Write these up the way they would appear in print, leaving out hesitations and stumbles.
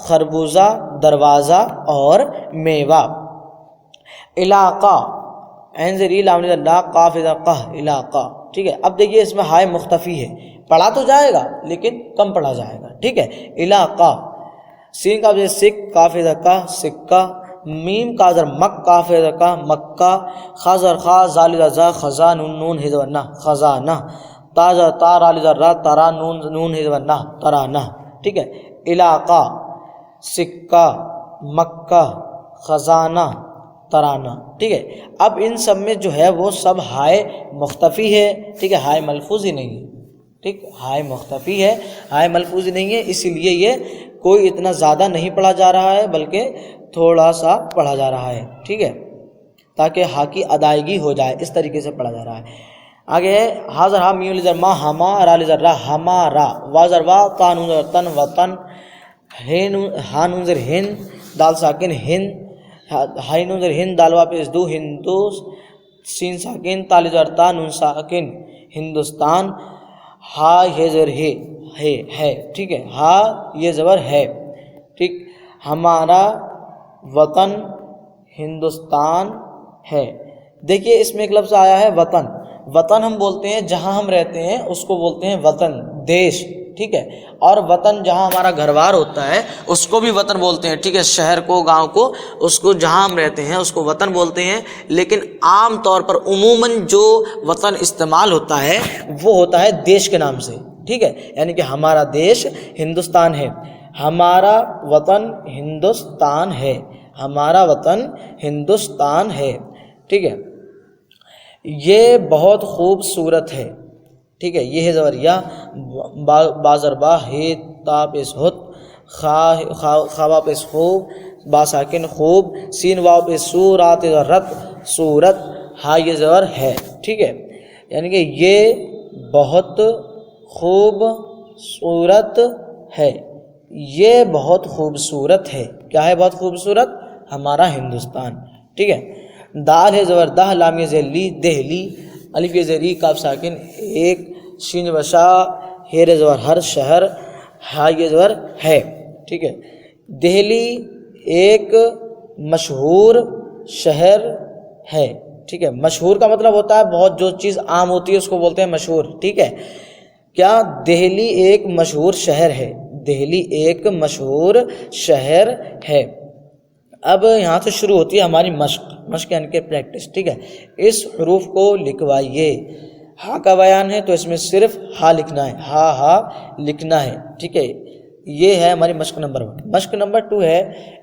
خربوزہ، دروازہ اور میوہ۔ علاقہ، عین زیر لام اللہ قاف اذا قہ، علاقہ، ٹھیک ہے۔ اب دیکھیے اس میں ہائے مختفی ہے، پڑھا تو جائے گا لیکن کم پڑھا جائے گا، ٹھیک ہے۔ علاقہ، سین کا سکھ، کاف اذا کا، سکہ، میم کا زر مک، کاف اذا کا، مکہ، خا زر خا، زال اذا زا، خزا، نون نون حذف نہ، خزانہ، تا زر تا، را زر را، ترا، نون نون حذف نہ، ترانہ، ٹھیک ہے۔ علاقہ، سکہ، مکہ، خزانہ، ترانہ، ٹھیک ہے۔ اب ان سب میں جو ہے وہ سب ہائے مختفی ہے، ٹھیک ہے، ہائے ملفوظ ہی نہیں ہے، ٹھیک، ہائے مختفی ہے، ہائے ملفوظ ہی نہیں ہے، اسی لیے یہ کوئی اتنا زیادہ نہیں پڑھا جا رہا ہے بلکہ تھوڑا سا پڑھا جا رہا ہے، ٹھیک ہے، تاکہ ہا کی ادائیگی ہو جائے، اس طریقے سے پڑھا جا رہا ہے۔ آگے ہے ہا زر ہا، میم زر ما، ہما، را زر را، ہمارا، وا زر وا، تا نون زر تن، وطن، ہا نون زر ہن، دال ساکن ہند، ہائی نون زر ہند، دال واپس دو، ہندوس، سین ساکن، تال زر تا، نون ساکن، ہندوستان، ہا یہ زر ہے، ٹھیک ہے، ہا یہ زبر ہے، ٹھیک، ہمارا وطن ہندوستان ہے۔ دیکھیے اس میں ایک لفظ آیا ہے وطن، وطن ہم بولتے ہیں جہاں ہم رہتے ہیں اس کو بولتے ہیں وطن، دیش، ٹھیک ہے، اور وطن جہاں ہمارا گھر بار ہوتا ہے اس کو بھی وطن بولتے ہیں، ٹھیک ہے، شہر کو، گاؤں کو، اس کو جہاں ہم رہتے ہیں اس کو وطن بولتے ہیں، لیکن عام طور پر عموماً جو وطن استعمال ہوتا ہے وہ ہوتا ہے دیش کے نام سے، ٹھیک ہے، یعنی کہ ہمارا دیش ہندوستان ہے، ہمارا وطن ہندوستان ہے، ہمارا وطن ہندوستان ہے، ٹھیک ہے۔ یہ بہت خوبصورت ہے، ٹھیک ہے، یہ ہے زبریا، بازر با، ہے، تا پیس ہت، خوا پیس خوب، با ساکن خوب، سین واو پیس سو، رات رت، صورت، ہا یہ زبر ہے، ٹھیک ہے، یعنی کہ یہ بہت خوبصورت ہے، یہ بہت خوبصورت ہے، کیا ہے بہت خوبصورت؟ ہمارا ہندوستان، ٹھیک ہے۔ دال ہے زبر دہ، لام یہ ذیلی، دہلی، الف یہ زری، کاف ساکن ایک، شین وشا، ہیر زبر ہر، شہر، ہا یہ زبر ہے، ٹھیک ہے۔ دہلی ایک مشہور شہر ہے، ٹھیک ہے، مشہور کا مطلب ہوتا ہے بہت، جو چیز عام ہوتی ہے اس کو بولتے ہیں مشہور، ٹھیک ہے۔ کیا دہلی ایک مشہور شہر ہے، دہلی ایک مشہور شہر ہے۔ اب یہاں سے شروع ہوتی ہے ہماری مشق یعنی کہ پریکٹس، ٹھیک ہے۔ اس حروف کو لکھوائیے، ہا کا بیان ہے تو اس میں صرف ہا لکھنا ہے، ہا لکھنا ہے، ٹھیک ہے، یہ ہے ہماری مشق نمبر 1۔ مشق نمبر 2 ہے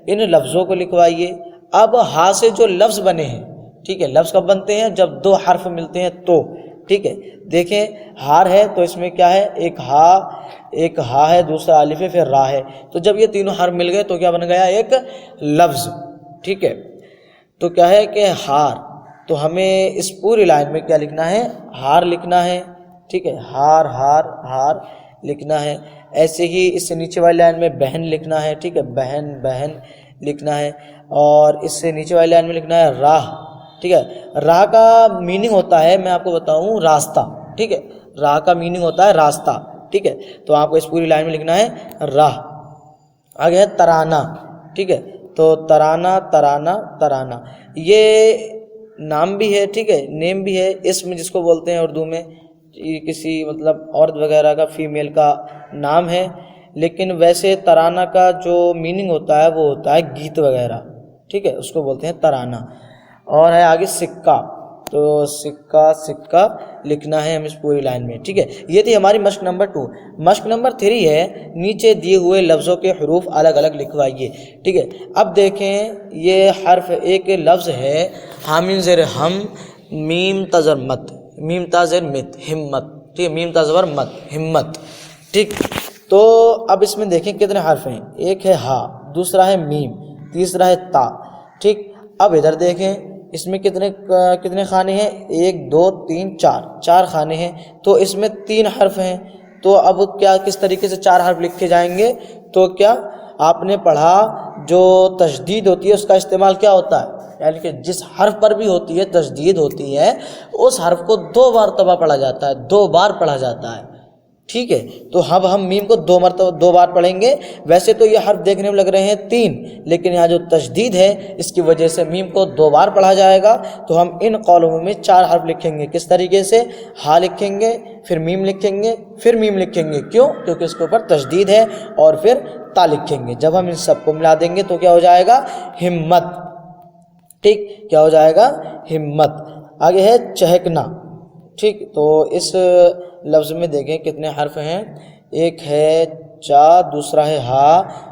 ان لفظوں کو لکھوائیے۔ اب ہا سے جو لفظ بنے ہیں، ٹھیک ہے، لفظ کب بنتے ہیں؟ جب 2 حرف ملتے ہیں تو، ٹھیک ہے۔ دیکھیں ہار ہے تو اس میں کیا ہے، ایک ہا ہے، دوسرا الف ہے، پھر را ہے، تو جب یہ تینوں حرف مل گئے تو کیا بن گیا؟ ایک لفظ، ٹھیک ہے۔ تو کیا ہے کہ ہار، تو ہمیں اس پوری لائن میں کیا لکھنا ہے؟ ہار لکھنا ہے، ٹھیک ہے، ہار لکھنا ہے۔ ایسے ہی اس سے نیچے والی لائن میں بہن لکھنا ہے، ٹھیک ہے، بہن لکھنا ہے، اور اس سے نیچے والی لائن میں لکھنا ہے راہ، ٹھیک ہے۔ راہ کا میننگ ہوتا ہے، میں آپ کو بتاؤں، راستہ، ٹھیک ہے، راہ کا میننگ ہوتا ہے راستہ، ٹھیک ہے، تو آپ کو اس پوری لائن میں لکھنا ہے راہ۔ آگے ہے ترانہ، ٹھیک ہے، تو ترانہ یہ نام بھی ہے، ٹھیک ہے، نیم بھی ہے، اسم جس کو بولتے ہیں اردو میں، کسی مطلب عورت وغیرہ کا، فیمیل کا نام ہے، لیکن ویسے ترانہ کا جو میننگ ہوتا ہے وہ ہوتا ہے گیت وغیرہ، ٹھیک ہے، اس کو بولتے ہیں ترانہ۔ اور ہے آگے سکہ، تو سکہ لکھنا ہے ہم اس پوری لائن میں، ٹھیک ہے۔ یہ تھی ہماری مشق نمبر 2۔ مشق نمبر 3 ہے نیچے دیے ہوئے لفظوں کے حروف الگ الگ لکھوائیے، ٹھیک ہے۔ اب دیکھیں یہ حرف ایک لفظ ہے حامیم زیر ہم، میم تزر مت، میم تازر مت، ہمت، ٹھیک ہے، میم تازر مت، ہمت، ٹھیک۔ تو اب اس میں دیکھیں کتنے حرف ہیں، ایک ہے ہا، دوسرا ہے میم، تیسرا ہے تا، ٹھیک۔ اب ادھر دیکھیں اس میں کتنے خانے ہیں، 1 2 3 4 خانے ہیں، تو اس میں 3 حرف ہیں، تو اب کیا کس طریقے سے 4 حرف لکھے جائیں گے؟ تو کیا آپ نے پڑھا جو تشدید ہوتی ہے اس کا استعمال کیا ہوتا ہے، یعنی کہ جس حرف پر بھی ہوتی ہے تشدید ہوتی ہے اس حرف کو 2 مرتبہ پڑھا جاتا ہے، 2 بار پڑھا جاتا ہے، ٹھیک ہے، تو اب ہم میم کو دو بار پڑھیں گے۔ ویسے تو یہ حرف دیکھنے میں لگ رہے ہیں 3، لیکن یہاں جو تشدید ہے اس کی وجہ سے میم کو 2 بار پڑھا جائے گا۔ تو ہم ان قولوں میں 4 حرف لکھیں گے۔ کس طریقے سے؟ ہا لکھیں گے، پھر میم لکھیں گے، پھر میم لکھیں گے۔ کیوں؟ کیونکہ اس کے اوپر تشدید ہے، اور پھر تا لکھیں گے۔ جب ہم ان سب کو ملا دیں گے تو کیا ہو جائے گا؟ ہمت۔ ٹھیک، کیا ہو جائے گا؟ ہمت۔ آگے ہے چہکنا۔ ٹھیک، تو اس لفظ میں دیکھیں کتنے حرف ہیں۔ ایک ہے چا، دوسرا ہے ہا،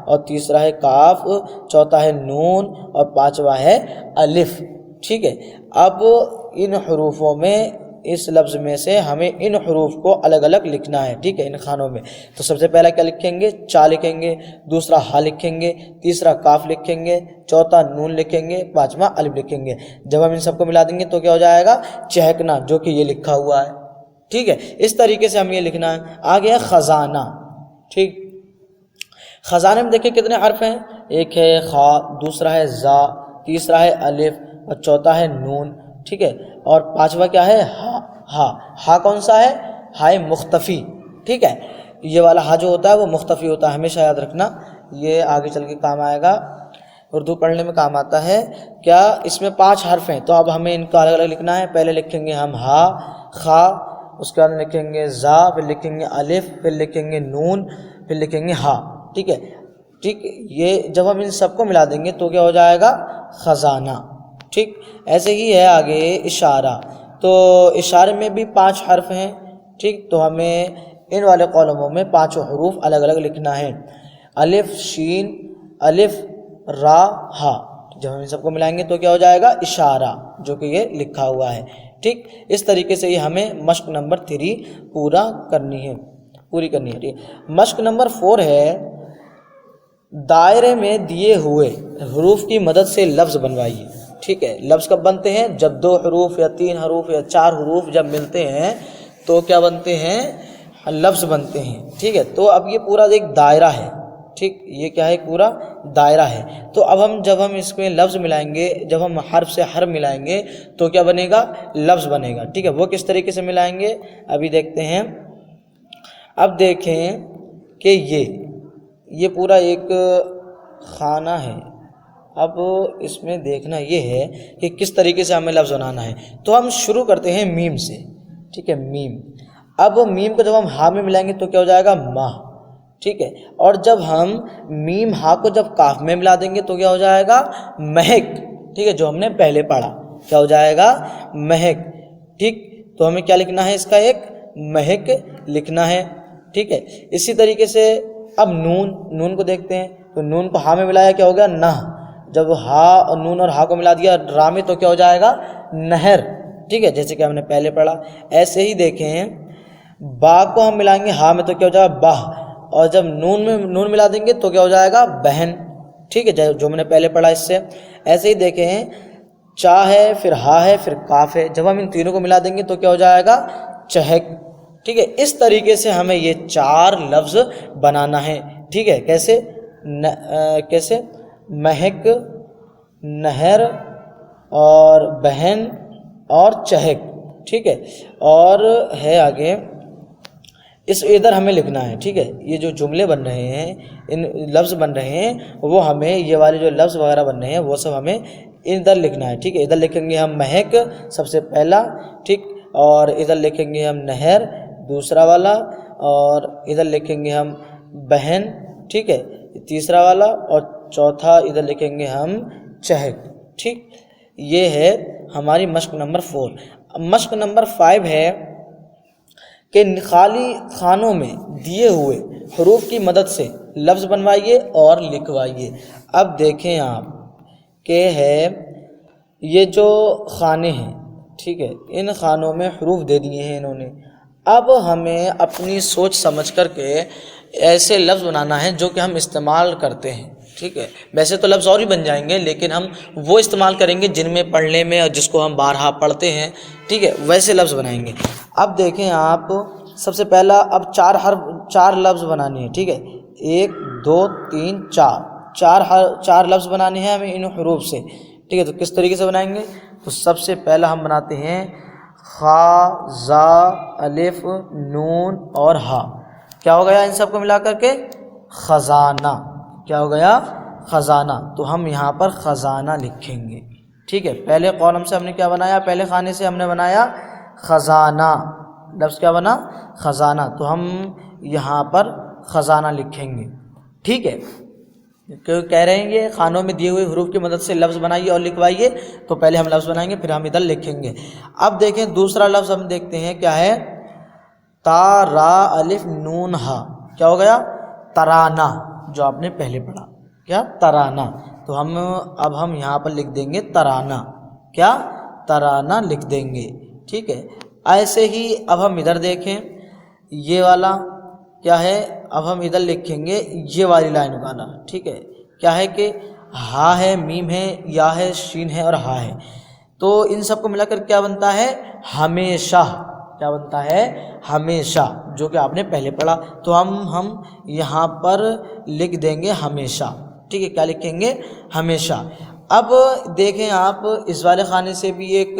اور تیسرا ہے کاف، چوتھا ہے نون، اور پانچواں ہے الف۔ ٹھیک ہے، اب ان حروفوں میں، اس لفظ میں سے ہمیں ان حروف کو الگ الگ لکھنا ہے۔ ٹھیک ہے، ان خانوں میں تو سب سے پہلا کیا لکھیں گے؟ چا لکھیں گے، دوسرا ہا لکھیں گے، تیسرا کاف لکھیں گے، چوتھا نون لکھیں گے، پانچواں الف لکھیں گے۔ جب ہم ان سب کو ملا دیں گے تو کیا ہو جائے گا؟ چہکنا، جو کہ یہ لکھا ہوا ہے۔ ٹھیک ہے، اس طریقے سے ہم یہ لکھنا ہے۔ آگے ہے خزانہ۔ ٹھیک، خزانے میں دیکھیں کتنے حرف ہیں۔ ایک ہے خا، دوسرا ہے زا، تیسرا ہے الف، اور چوتھا ہے نون۔ ٹھیک ہے، اور پانچواں کیا ہے؟ ہا۔ ہا کون سا ہے؟ ہائے مختفی۔ ٹھیک ہے، یہ والا ہا جو ہوتا ہے وہ مختفی ہوتا ہے، ہمیشہ یاد رکھنا، یہ آگے چل کے کام آئے گا، اردو پڑھنے میں کام آتا ہے۔ کیا اس میں 5 حرف ہیں، تو اب ہمیں ان کا الگ الگ لکھنا ہے۔ پہلے لکھیں گے ہم ہا، خا، اس کے بعد لکھیں گے زا، پھر لکھیں گے الف، پھر لکھیں گے نون، پھر لکھیں گے ہا۔ ٹھیک ہے، ٹھیک، یہ جب ہم ان سب کو ملا دیں گے تو کیا ہو جائے گا؟ خزانہ۔ ٹھیک، ایسے ہی ہے آگے اشارہ۔ تو اشارے میں بھی 5 حرف ہیں۔ ٹھیک، تو ہمیں ان والے کالموں میں 5 حروف الگ الگ لکھنا ہے۔ الف، شین، الف، را، ہا۔ جب ہم ان سب کو ملائیں گے تو کیا ہو جائے گا؟ اشارہ، جو کہ یہ لکھا ہوا ہے۔ ٹھیک، اس طریقے سے یہ ہمیں مشق نمبر 3 پوری کرنی ہے۔ ٹھیک، مشق نمبر 4 ہے دائرے میں دیے ہوئے حروف کی مدد سے لفظ بنوائیے۔ ٹھیک ہے، لفظ کب بنتے ہیں؟ جب 2 حروف یا 3 حروف یا 4 حروف جب ملتے ہیں تو کیا بنتے ہیں؟ لفظ بنتے ہیں۔ ٹھیک ہے، تو اب یہ پورا ایک دائرہ ہے۔ ٹھیک، یہ کیا ہے؟ پورا دائرہ ہے۔ تو اب جب ہم اس میں لفظ ملائیں گے، جب ہم حرف سے حرف ملائیں گے تو کیا بنے گا؟ لفظ بنے گا۔ ٹھیک ہے، وہ کس طریقے سے ملائیں گے ابھی دیکھتے ہیں۔ اب دیکھیں کہ یہ پورا ایک خانہ ہے۔ اب اس میں دیکھنا یہ ہے کہ کس طریقے سے ہمیں لفظ بنانا ہے۔ تو ہم شروع کرتے ہیں میم سے۔ ٹھیک ہے، میم۔ اب میم کو جب ہم ہا میں ملائیں گے تو کیا ہو جائے گا؟ ماہ۔ ٹھیک ہے، اور جب ہم میم ہا کو جب کاف میں ملا دیں گے تو کیا ہو جائے گا؟ مہک۔ ٹھیک ہے، جو ہم نے پہلے پڑھا، کیا ہو جائے گا؟ مہک۔ ٹھیک، تو ہمیں کیا لکھنا ہے؟ اس کا ایک مہک لکھنا ہے۔ ٹھیک ہے، اسی طریقے سے اب نون کو دیکھتے ہیں، تو نون کو ہا میں ملایا کیا ہو گیا؟ نہ۔ جب ہا اور نون اور ہا کو ملا دیا را میں تو کیا ہو جائے گا؟ نہر۔ ٹھیک ہے، جیسے کہ ہم نے پہلے پڑھا۔ ایسے ہی دیکھیں با کو ہم ملائیں گے ہا میں تو کیا ہو جائے گا؟ باہ، اور جب نون ملا دیں گے تو کیا ہو جائے گا؟ بہن۔ ٹھیک ہے، جو میں نے پہلے پڑھا اس سے۔ ایسے ہی دیکھیں چا ہے، پھر ہا ہے، پھر کاف ہے، جب ہم ان تینوں کو ملا دیں گے تو کیا ہو جائے گا؟ چہک۔ ٹھیک ہے، اس طریقے سے ہمیں یہ 4 لفظ بنانا ہے۔ ٹھیک ہے، کیسے؟ مہک، نہر، اور بہن، اور چہک۔ ٹھیک ہے، اور ہے آگے ادھر ہمیں لکھنا ہے۔ ٹھیک ہے، یہ جو جملے بن رہے ہیں، ان لفظ بن رہے ہیں، وہ ہمیں یہ والے جو لفظ وغیرہ بن رہے ہیں وہ سب ہمیں ادھر لکھنا ہے۔ ٹھیک ہے، ادھر لکھیں گے ہم مہک سب سے پہلا، ٹھیک، اور ادھر لکھیں گے ہم نہر دوسرا والا، اور ادھر لکھیں گے ہم بہن، ٹھیک ہے، تیسرا والا، اور چوتھا ادھر لکھیں گے ہم چہک۔ ٹھیک، یہ ہے ہماری مشق نمبر 4۔ مشق نمبر 5 ہے کہ خالی خانوں میں دیے ہوئے حروف کی مدد سے لفظ بنوائیے اور لکھوائیے۔ اب دیکھیں آپ کہ ہے یہ جو خانے ہیں، ٹھیک ہے، ان خانوں میں حروف دے دیے ہیں انہوں نے۔ اب ہمیں اپنی سوچ سمجھ کر کے ایسے لفظ بنانا ہے جو کہ ہم استعمال کرتے ہیں۔ ٹھیک ہے، ویسے تو لفظ اور بھی بن جائیں گے، لیکن ہم وہ استعمال کریں گے جن میں پڑھنے میں اور جس کو ہم بارہا پڑھتے ہیں۔ ٹھیک ہے، ویسے لفظ بنائیں گے۔ اب دیکھیں آپ، سب سے پہلا اب 4 لفظ بنانے ہیں۔ ٹھیک ہے، 1 2 3 4 لفظ بنانے ہیں ہمیں ان حروف سے۔ ٹھیک ہے، تو کس طریقے سے بنائیں گے؟ تو سب سے پہلا ہم بناتے ہیں خا، زا، الف، نون اور ہا۔ کیا ہو گیا ان سب کو ملا کر کے؟ خزانہ. کیا ہو گیا؟ خزانہ. تو ہم یہاں پر خزانہ لکھیں گے. ٹھیک ہے، پہلے کالم سے ہم نے کیا بنایا؟ پہلے خانے سے ہم نے بنایا خزانہ. لفظ کیا بنا؟ خزانہ. تو ہم یہاں پر خزانہ لکھیں گے. ٹھیک ہے، کہہ رہے ہیں یہ خانوں میں دیے ہوئے حروف کی مدد سے لفظ بنائیے اور لکھوائیے. تو پہلے ہم لفظ بنائیں گے پھر ہم ادھر لکھیں گے. اب دیکھیں دوسرا لفظ ہم دیکھتے ہیں کیا ہے. تا را الف نون ہا. کیا ہو گیا؟ ترانہ. جو آپ نے پہلے پڑھا کیا؟ ترانہ. تو اب ہم یہاں پر لکھ دیں گے ترانہ. کیا؟ ترانہ لکھ دیں گے. ٹھیک ہے، ایسے ہی اب ہم ادھر دیکھیں یہ والا کیا ہے. اب ہم ادھر لکھیں گے یہ والی لائن والا. ٹھیک ہے، کیا ہے کہ ہا ہے، میم ہے، یا ہے، شین ہے اور ہا ہے. تو ان سب کو ملا کر کیا بنتا ہے؟ ہمیشہ. کیا بنتا ہے؟ ہمیشہ، جو کہ آپ نے پہلے پڑھا. تو ہم یہاں پر لکھ دیں گے ہمیشہ. ٹھیک ہے، کیا لکھیں گے؟ ہمیشہ. اب دیکھیں آپ اس والے خانے سے بھی ایک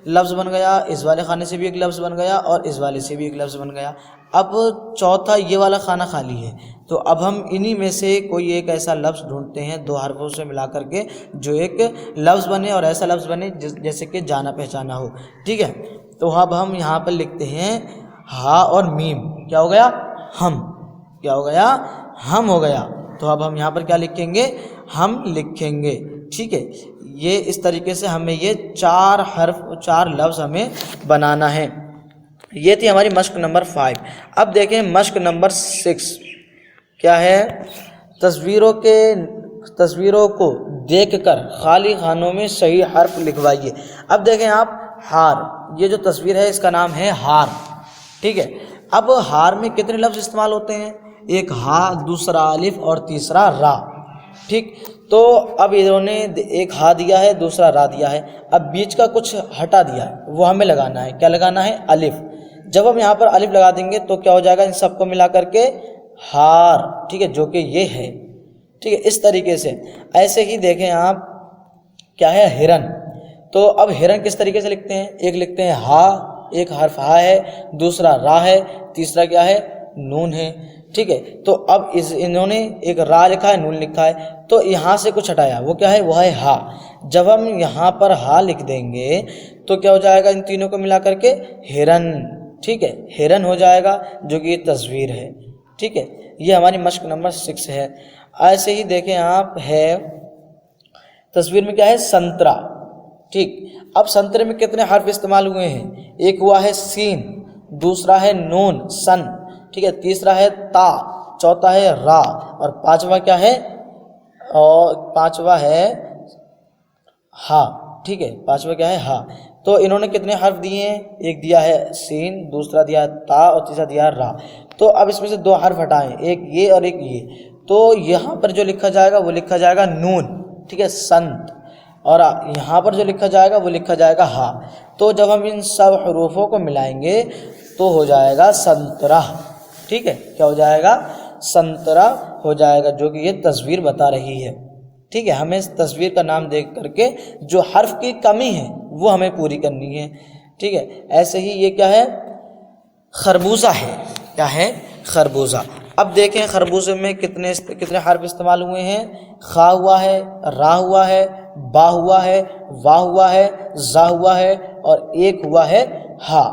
لفظ بن گیا، اس والے خانے سے بھی ایک لفظ بن گیا اور اس والے سے بھی ایک لفظ بن گیا. اب چوتھا یہ والا خانہ خالی ہے. تو اب ہم انہی میں سے کوئی ایک ایسا لفظ ڈھونڈتے ہیں دو حرفوں سے ملا کر کے جو ایک لفظ بنے اور ایسا لفظ بنے جیسے کہ جانا پہچانا ہو. ٹھیک ہے، تو اب ہم یہاں پر لکھتے ہیں ہا اور میم. کیا ہو گیا؟ ہم. کیا ہو گیا؟ ہم ہو گیا. تو اب ہم یہاں پر کیا لکھیں گے؟ ہم لکھیں گے. ٹھیک ہے، یہ اس طریقے سے ہمیں یہ چار لفظ ہمیں بنانا ہے. یہ تھی ہماری مشق نمبر 5. اب دیکھیں مشق نمبر 6 کیا ہے. تصویروں کو دیکھ کر خالی خانوں میں صحیح حرف لکھوائیے. اب دیکھیں آپ ہار، یہ جو تصویر ہے اس کا نام ہے ہار. ٹھیک ہے، اب ہار میں کتنے لفظ استعمال ہوتے ہیں؟ ایک ہا، دوسرا الف اور تیسرا را. ٹھیک، تو اب انہوں نے ایک ہا دیا ہے، دوسرا را دیا ہے. اب بیچ کا کچھ ہٹا دیا ہے، وہ ہمیں لگانا ہے. کیا لگانا ہے؟ الف. جب ہم یہاں پر الف لگا دیں گے تو کیا ہو جائے گا؟ ان سب کو ملا کر کے ہار. ٹھیک ہے، جو کہ یہ ہے. ٹھیک ہے، اس طریقے سے. ایسے ہی دیکھیں آپ کیا ہے؟ ہرن. تو اب ہرن کس طریقے سے لکھتے ہیں؟ ایک لکھتے ہیں ہا، ایک حرف ہا ہے، دوسرا را ہے، تیسرا کیا ہے؟ نون ہے. ٹھیک ہے، تو اب انہوں نے ایک را لکھا ہے، نون لکھا ہے، تو یہاں سے کچھ ہٹایا، وہ کیا ہے؟ وہ ہے ہا. جب ہم یہاں پر ہا لکھ دیں گے تو کیا ہو جائے گا؟ ان تینوں کو ملا کر کے ہرن. ٹھیک ہے، ہرن ہو جائے گا، جو کہ یہ تصویر ہے. ٹھیک ہے، یہ ہماری مشق نمبر 6 ہے. ایسے ہی دیکھیں آپ ہے تصویر میں کیا ہے؟ سنترا. ٹھیک، اب سنترے میں کتنے حرف استعمال ہوئے ہیں؟ ایک ہوا ہے سین، دوسرا ہے نون سن. ٹھیک ہے، تیسرا ہے تا، چوتھا ہے را اور پانچواں کیا ہے؟ اور پانچواں ہے ہا. ٹھیک ہے، پانچواں کیا ہے؟ ہا. تو انہوں نے کتنے حرف دیے ہیں؟ ایک دیا ہے سین، دوسرا دیا ہے تا اور تیسرا دیا ہے را. تو اب اس میں سے دو حرف ہٹائیں، ایک یہ اور ایک یہ. تو یہاں پر جو لکھا جائے گا وہ لکھا جائے گا نون. ٹھیک ہے، سنت. اور یہاں پر جو لکھا جائے گا وہ لکھا جائے گا ہا. تو جب ہم ان سب حروفوں کو ملائیں گے تو ہو جائے گا سنترا. ٹھیک ہے، کیا ہو جائے گا؟ سنترا ہو جائے گا، جو کہ یہ تصویر بتا رہی ہے. ٹھیک ہے، ہمیں اس تصویر کا نام دیکھ کر کے جو حرف کی کمی ہے وہ ہمیں پوری کرنی ہے. ٹھیک ہے، ایسے ہی یہ کیا ہے؟ خربوزہ ہے. کیا ہے؟ خربوزہ. اب دیکھیں خربوزے میں کتنے حرف استعمال ہوئے ہیں؟ خا ہوا ہے، را ہوا ہے، با ہوا ہے، وا ہوا ہے، زا ہوا ہے اور ایک ہوا ہے ہا.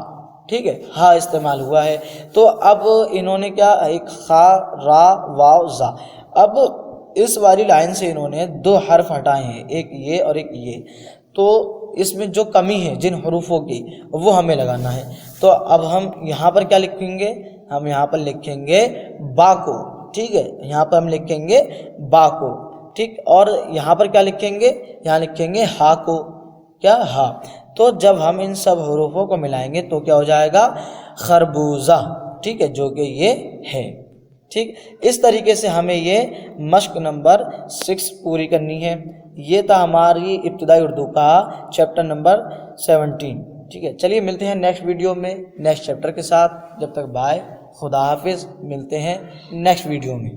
ٹھیک ہے، ہا استعمال ہوا ہے. تو اب انہوں نے کیا؟ ایک خا، را، واو، زا. اب اس والی لائن سے انہوں نے دو حرف ہٹائے ہیں، ایک یہ اور ایک یہ. تو اس میں جو کمی ہے جن حروفوں کی وہ ہمیں لگانا ہے. تو اب ہم یہاں پر کیا لکھیں گے؟ ہم یہاں پر لکھیں گے با کو. ٹھیک ہے، یہاں پر ہم لکھیں گے با کو. ٹھیک، اور یہاں پر کیا لکھیں گے؟ یہاں لکھیں گے ہا کو. کیا؟ ہا. تو جب ہم ان سب حروفوں کو ملائیں گے تو کیا ہو جائے گا؟ خربوزہ. ٹھیک ہے، جو کہ یہ ہے. ٹھیک، اس طریقے سے ہمیں یہ مشق نمبر 6 پوری کرنی ہے. یہ تھا ہماری ابتدائی اردو کا چیپٹر نمبر 17. ٹھیک ہے، چلیے ملتے ہیں نیکسٹ ویڈیو میں نیکسٹ چیپٹر کے ساتھ. جب تک بائے، خدا حافظ. ملتے ہیں نیکسٹ ویڈیو میں.